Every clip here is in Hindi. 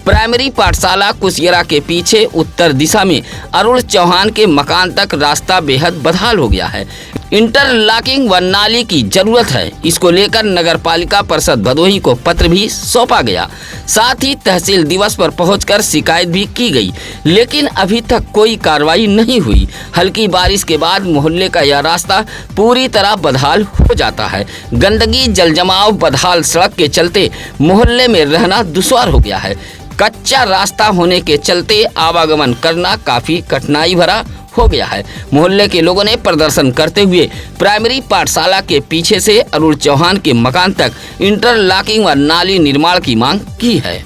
प्राइमरी पाठशाला कुसियरा के पीछे उत्तर दिशा में अरुण चौहान के मकान तक रास्ता बेहद बदहाल हो गया है। इंटरलॉकिंग व नाली की जरूरत है। इसको लेकर नगर पालिका परिषद भदोही को पत्र भी सौंपा गया। साथ ही तहसील दिवस पर पहुंचकर शिकायत भी की गई, लेकिन अभी तक कोई कार्रवाई नहीं हुई। हल्की बारिश के बाद मोहल्ले का यह रास्ता पूरी तरह बदहाल हो जाता है। गंदगी, जलजमाव, बदहाल सड़क के चलते मोहल्ले में रहना दुश्वार हो गया है। कच्चा रास्ता होने के चलते आवागमन करना काफी कठिनाई भरा हो गया है। मोहल्ले के लोगों ने प्रदर्शन करते हुए प्राइमरी पाठशाला के पीछे से अरुण चौहान के मकान तक इंटरलॉकिंग व नाली निर्माण की मांग की है।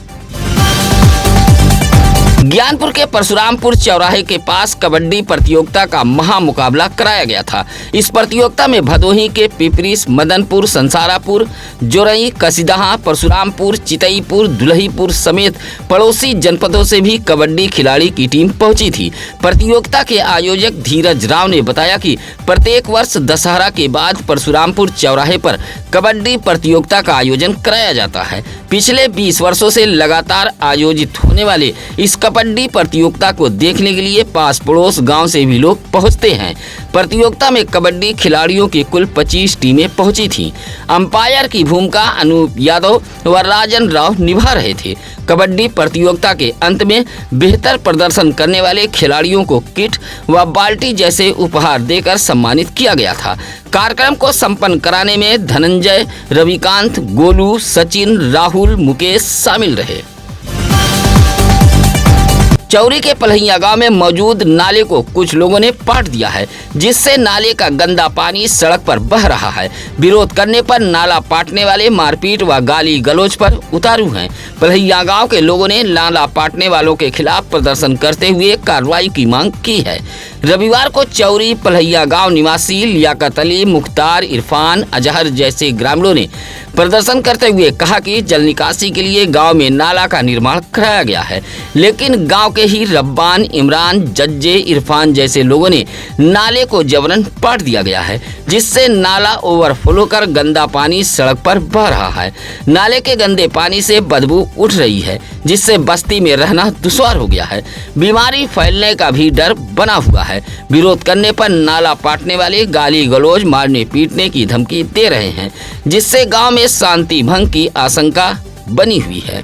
ज्ञानपुर के परशुरामपुर चौराहे के पास कबड्डी प्रतियोगिता का महामुकाबला कराया गया था। इस प्रतियोगिता में भदोही के पिपरिस, मदनपुर, संसारापुर, जोरई, कसीदहा, परशुरामपुर, चितईपुर, दुल्हीपुर समेत पड़ोसी जनपदों से भी कबड्डी खिलाड़ी की टीम पहुंची थी। प्रतियोगिता के आयोजक धीरज राव ने बताया कि प्रत्येक वर्ष दशहरा के बाद परशुरामपुर चौराहे पर कबड्डी प्रतियोगिता का आयोजन कराया जाता है। पिछले 20 वर्षों से लगातार आयोजित होने वाले इस कबड्डी प्रतियोगिता को देखने के लिए पास पड़ोस गांव से भी लोग पहुंचते हैं। प्रतियोगिता में कबड्डी खिलाड़ियों की कुल 25 टीमें पहुंची थीं। अंपायर की भूमिका अनूप यादव व राजन राव निभा रहे थे। कबड्डी प्रतियोगिता के अंत में बेहतर प्रदर्शन करने वाले खिलाड़ियों को किट व बाल्टी जैसे उपहार देकर सम्मानित किया गया था। कार्यक्रम को संपन्न कराने में धनंजय, रविकांत, गोलू, सचिन, राहुल, मुकेश शामिल रहे। चौरी के पलहिया गांव में मौजूद नाले को कुछ लोगों ने पाट दिया है, जिससे नाले का गंदा पानी सड़क पर बह रहा है। विरोध करने पर नाला पाटने वाले मारपीट व गाली गलौज पर उतारू हैं। पलहिया गांव के लोगों ने नाला पाटने वालों के खिलाफ प्रदर्शन करते हुए कार्रवाई की मांग की है। रविवार को चौरी पलहिया गांव निवासी लियाकत अली, मुख्तार, इरफान, अजहर जैसे ग्रामीणों ने प्रदर्शन करते हुए कहा कि जल निकासी के लिए गांव में नाला का निर्माण कराया गया है, लेकिन गांव के ही रब्बान, इमरान, जज्जे, इरफान जैसे लोगों ने नाले को जबरन पाट दिया गया है, जिससे नाला ओवरफ्लो कर गंदा पानी सड़क पर बह रहा है। नाले के गंदे पानी से बदबू उठ रही है, जिससे बस्ती में रहना दुश्वार हो गया है। बीमारी फैलने का भी डर बना हुआ है। विरोध करने पर नाला पाटने वाले गाली गलौज, मारने पीटने की धमकी दे रहे हैं, जिससे गांव में शांति भंग की आशंका बनी हुई है।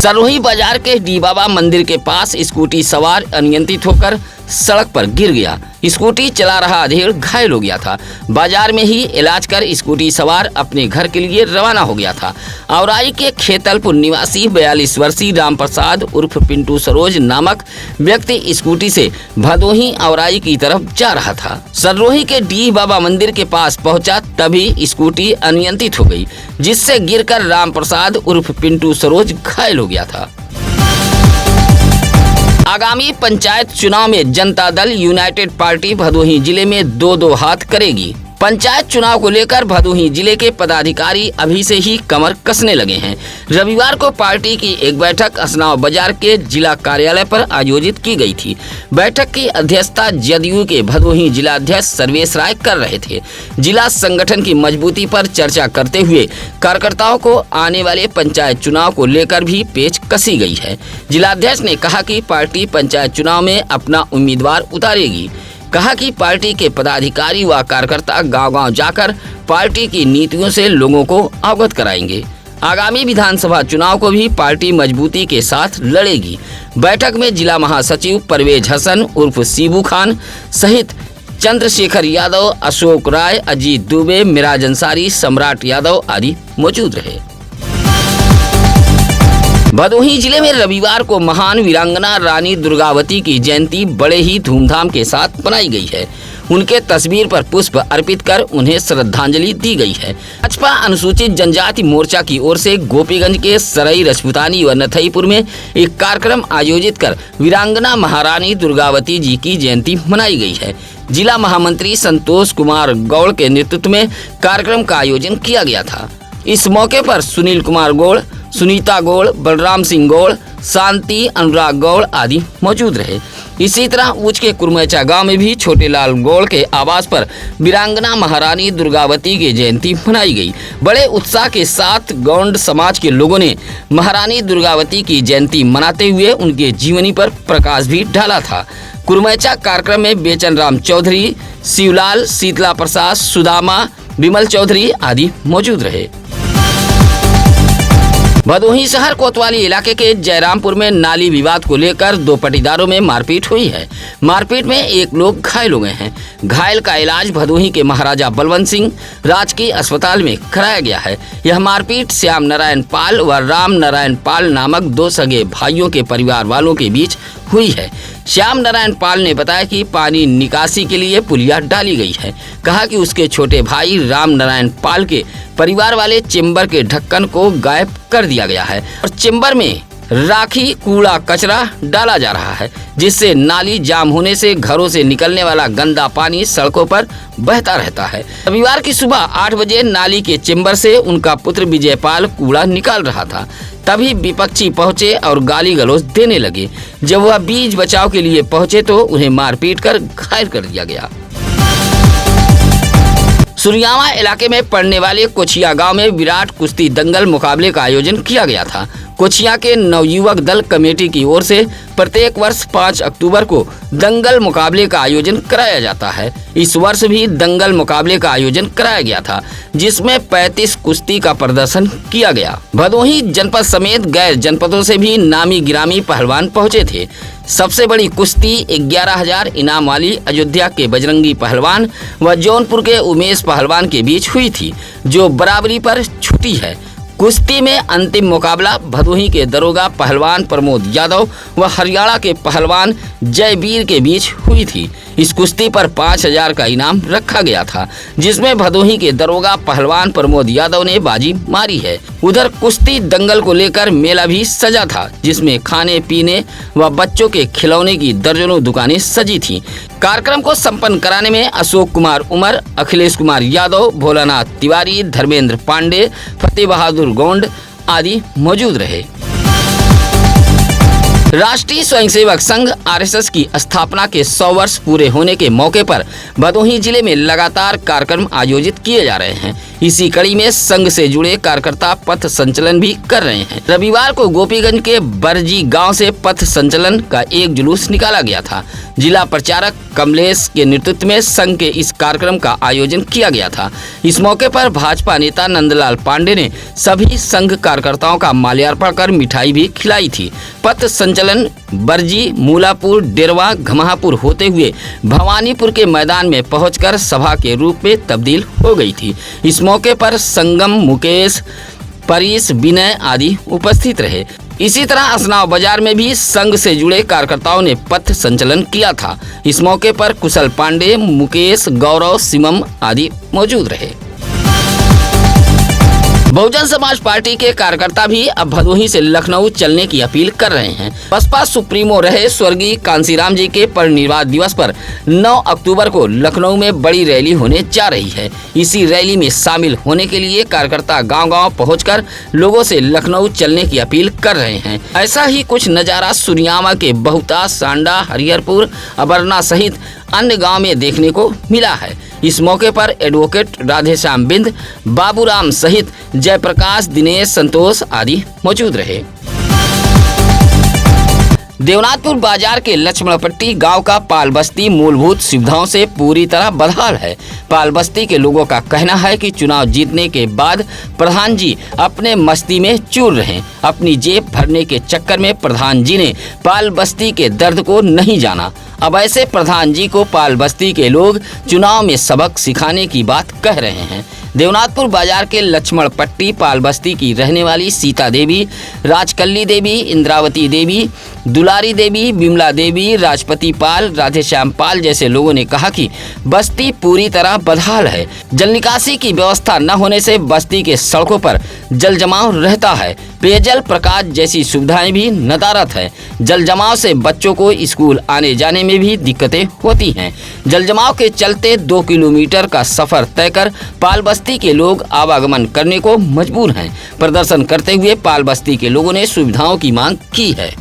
सरोही बाजार के डी बाबा मंदिर के पास स्कूटी सवार अनियंत्रित होकर सड़क पर गिर गया। स्कूटी चला रहा अधेड़ घायल हो गया था। बाजार में ही इलाज कर स्कूटी सवार अपने घर के लिए रवाना हो गया था। औराई के खेतलपुर निवासी 42 वर्षीय राम प्रसाद उर्फ पिंटू सरोज नामक व्यक्ति स्कूटी से भदोही औराई की तरफ जा रहा था। सरोही के डी बाबा मंदिर के पास पहुंचा, तभी स्कूटी अनियंत्रित हो गई, जिससे गिरकर राम प्रसाद उर्फ पिंटू सरोज घायल हो गया था। आगामी पंचायत चुनाव में जनता दल यूनाइटेड पार्टी भदोही जिले में दो हाथ करेगी। पंचायत चुनाव को लेकर भदोही जिले के पदाधिकारी अभी से ही कमर कसने लगे हैं। रविवार को पार्टी की एक बैठक असनाव बाजार के जिला कार्यालय पर आयोजित की गई थी। बैठक की अध्यक्षता जदयू के भदोही जिला अध्यक्ष सर्वेश राय कर रहे थे। जिला संगठन की मजबूती पर चर्चा करते हुए कार्यकर्ताओं को आने वाले पंचायत चुनाव को लेकर भी पेच कसी गई है। जिलाध्यक्ष ने कहा कि पार्टी पंचायत चुनाव में अपना उम्मीदवार उतारेगी। कहा कि पार्टी के पदाधिकारी व कार्यकर्ता गांव-गांव जाकर पार्टी की नीतियों से लोगों को अवगत कराएंगे। आगामी विधानसभा चुनाव को भी पार्टी मजबूती के साथ लड़ेगी। बैठक में जिला महासचिव परवेज हसन उर्फ सीबू खान सहित चंद्रशेखर यादव, अशोक राय, अजीत दुबे, मिराज अंसारी, सम्राट यादव आदि मौजूद रहे। भदोही जिले में रविवार को महान वीरांगना रानी दुर्गावती की जयंती बड़े ही धूमधाम के साथ मनाई गई है। उनके तस्वीर पर पुष्प अर्पित कर उन्हें श्रद्धांजलि दी गई है। भाजपा अनुसूचित जनजाति मोर्चा की ओर से गोपीगंज के सरई, रजपुतानी व नथईपुर में एक कार्यक्रम आयोजित कर वीरांगना महारानी दुर्गावती जी की जयंती मनाई गई है। जिला महामंत्री संतोष कुमार गौड़ के नेतृत्व में कार्यक्रम का आयोजन किया गया था। इस मौके पर सुनील कुमार गौड़, सुनीता गौड़, बलराम सिंह गौड़, शांति, अनुराग गौड़ आदि मौजूद रहे। इसी तरह ऊंच के कुरमेचा गांव में भी छोटे लाल गौड़ के आवास पर वीरांगना महारानी दुर्गावती की जयंती मनाई गई। बड़े उत्साह के साथ गौंड समाज के लोगों ने महारानी दुर्गावती की जयंती मनाते हुए उनके जीवनी पर प्रकाश भी डाला था। कुरमेचा कार्यक्रम में बेचन राम चौधरी, शिवलाल, शीतला प्रसाद, सुदामा, विमल चौधरी आदि मौजूद रहे। भदोही शहर कोतवाली इलाके के जयरामपुर में नाली विवाद को लेकर दो पटीदारों में मारपीट हुई है। मारपीट में एक लोग घायल हो गए हैं। घायल का इलाज भदोही के महाराजा बलवंत सिंह राजकीय अस्पताल में कराया गया है। यह मारपीट श्याम नारायण पाल व राम नारायण पाल नामक दो सगे भाइयों के परिवार वालों के बीच हुई है। श्याम नारायण पाल ने बताया कि पानी निकासी के लिए पुलिया डाली गई है। कहा कि उसके छोटे भाई राम नारायण पाल के परिवार वाले चेंबर के ढक्कन को गायब कर दिया गया है और चेंबर में राखी, कूड़ा, कचरा डाला जा रहा है, जिससे नाली जाम होने से घरों से निकलने वाला गंदा पानी सड़कों पर बहता रहता है। रविवार की सुबह 8 बजे नाली के चेंबर से उनका पुत्र विजयपाल कूड़ा निकाल रहा था, तभी विपक्षी पहुंचे और गाली गलौज देने लगे। जब वह बीच बचाव के लिए पहुंचे तो उन्हें मारपीट कर घायल कर दिया गया। सुरियावा इलाके में पड़ने वाले कोचिया गांव में विराट कुश्ती दंगल मुकाबले का आयोजन किया गया था। कोचिया के नवयुवक दल कमेटी की ओर से प्रत्येक वर्ष 5 अक्टूबर को दंगल मुकाबले का आयोजन कराया जाता है। इस वर्ष भी दंगल मुकाबले का आयोजन कराया गया था, जिसमें 35 कुश्ती का प्रदर्शन किया गया। भदोही जनपद समेत गैर जनपदों से भी नामी गिरामी पहलवान पहुंचे थे। सबसे बड़ी कुश्ती 11,000 इनाम वाली अयोध्या के बजरंगी पहलवान व जौनपुर के उमेश पहलवान के बीच हुई थी, जो बराबरी पर छुटी है। कुश्ती में अंतिम मुकाबला भदोही के दरोगा पहलवान प्रमोद यादव व हरियाणा के पहलवान जयवीर के बीच हुई थी। इस कुश्ती पर 5,000 का इनाम रखा गया था, जिसमें भदोही के दरोगा पहलवान प्रमोद यादव ने बाजी मारी है। उधर कुश्ती दंगल को लेकर मेला भी सजा था, जिसमें खाने पीने व बच्चों के खिलौने की दर्जनों दुकानें सजी थीं। कार्यक्रम को संपन्न कराने में अशोक कुमार उमर, अखिलेश कुमार यादव, भोलानाथ तिवारी, धर्मेंद्र पांडे, फतेह बहादुर गौंड आदि मौजूद रहे। राष्ट्रीय स्वयंसेवक संघ आरएसएस की स्थापना के 100 वर्ष पूरे होने के मौके पर भदोही जिले में लगातार कार्यक्रम आयोजित किए जा रहे हैं। इसी कड़ी में संघ से जुड़े कार्यकर्ता पथ संचलन भी कर रहे हैं। रविवार को गोपीगंज के बरजी गांव से पथ संचलन का एक जुलूस निकाला गया था। जिला प्रचारक कमलेश के नेतृत्व में संघ के इस कार्यक्रम का आयोजन किया गया था। इस मौके पर भाजपा नेता नंदलाल पांडे ने सभी संघ कार्यकर्ताओं का माल्यार्पण कर मिठाई भी खिलाई थी। पथ संचलन बरजी, मूलापुर, डेरवा, घमापुर होते हुए भवानीपुर के मैदान में पहुंचकर सभा के रूप में तब्दील हो गई थी। इस मौके पर संगम, मुकेश, परीस, विनय आदि उपस्थित रहे। इसी तरह असनाव बाजार में भी संघ से जुड़े कार्यकर्ताओं ने पथ संचलन किया था। इस मौके पर कुशल पांडे, मुकेश, गौरव, सिमम आदि मौजूद रहे। बहुजन समाज पार्टी के कार्यकर्ता भी अब भदोही से लखनऊ चलने की अपील कर रहे हैं। बसपा सुप्रीमो रहे स्वर्गीय कांसीराम जी के परिनिर्वाण दिवस पर 9 अक्टूबर को लखनऊ में बड़ी रैली होने जा रही है। इसी रैली में शामिल होने के लिए कार्यकर्ता गांव-गांव पहुंचकर लोगों से लखनऊ चलने की अपील कर रहे हैं। ऐसा ही कुछ नजारा सुरियामा के बहुता, सांडा, हरिहरपुर, अबरना सहित अन्य गांव में देखने को मिला है। इस मौके पर एडवोकेट राधेश्याम बिंद, बाबूराम सहित जयप्रकाश, दिनेश, संतोष आदि मौजूद रहे। देवनाथपुर बाजार के लक्ष्मणपट्टी गांव का पाल बस्ती मूलभूत सुविधाओं से पूरी तरह बदहाल है। पाल बस्ती के लोगों का कहना है कि चुनाव जीतने के बाद प्रधान जी अपने मस्ती में चूर रहे। अपनी जेब भरने के चक्कर में प्रधान जी ने पाल बस्ती के दर्द को नहीं जाना। अब ऐसे प्रधान जी को पाल बस्ती के लोग चुनाव में सबक सिखाने की बात कह रहे हैं। देवनाथपुर बाजार के लक्ष्मण पट्टी पाल बस्ती की रहने वाली सीता देवी, राजकल्ली देवी, इंद्रावती देवी, दुलारी देवी, बिमला देवी, राजपति पाल, राधेश्याम पाल जैसे लोगों ने कहा कि बस्ती पूरी तरह बदहाल है। जल निकासी की व्यवस्था न होने से बस्ती के सड़कों पर जल जमाव रहता है। पेयजल, प्रकाश जैसी सुविधाएं भी नदारद है। जल जमाव से बच्चों को स्कूल आने जाने में भी दिक्कतें होती हैं। जल जमाव के चलते 2 किलोमीटर का सफर तय कर पाल बस्ती के लोग आवागमन करने को मजबूर हैं। प्रदर्शन करते हुए पाल बस्ती के लोगों ने सुविधाओं की मांग की है।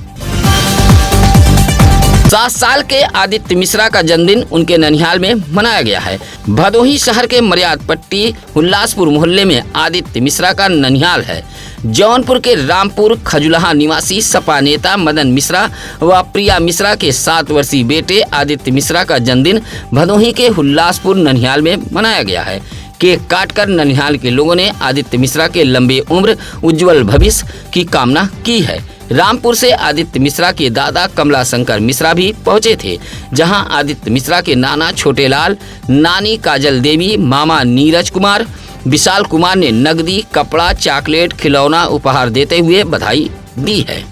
7 साल के आदित्य मिश्रा का जन्मदिन उनके ननिहाल में मनाया गया है। भदोही शहर के मर्याद पट्टी उल्लासपुर मोहल्ले में आदित्य मिश्रा का ननिहाल है। जौनपुर के रामपुर खजुलहा निवासी सपा नेता मदन मिश्रा व प्रिया मिश्रा के 7 वर्षीय बेटे आदित्य मिश्रा का जन्मदिन भदोही के उल्लासपुर ननिहाल में मनाया गया है। केक काटकर ननिहाल के लोगों ने आदित्य मिश्रा के लंबे उम्र उज्जवल भविष्य की कामना की है। रामपुर से आदित्य मिश्रा के दादा कमला शंकर मिश्रा भी पहुंचे थे, जहां आदित्य मिश्रा के नाना छोटेलाल, नानी काजल देवी, मामा नीरज कुमार, विशाल कुमार ने नकदी, कपड़ा, चॉकलेट, खिलौना उपहार देते हुए बधाई दी है।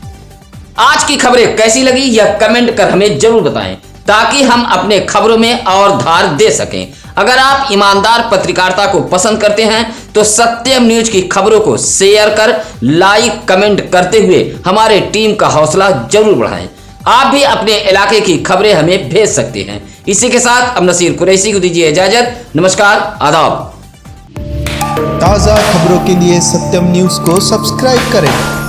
आज की खबरें कैसी लगी यह कमेंट कर हमें जरूर बताएं, ताकि हम अपने खबरों में और धार दे सकें। अगर आप ईमानदार पत्रकारिता को पसंद करते हैं तो सत्यम न्यूज की खबरों को शेयर कर, लाइक, कमेंट करते हुए हमारे टीम का हौसला जरूर बढ़ाएं। आप भी अपने इलाके की खबरें हमें भेज सकते हैं। इसी के साथ अब नसीर कुरैशी को दीजिए इजाजत। नमस्कार, आदाब। ताज़ा खबरों के लिए सत्यम न्यूज़ को सब्सक्राइब करें।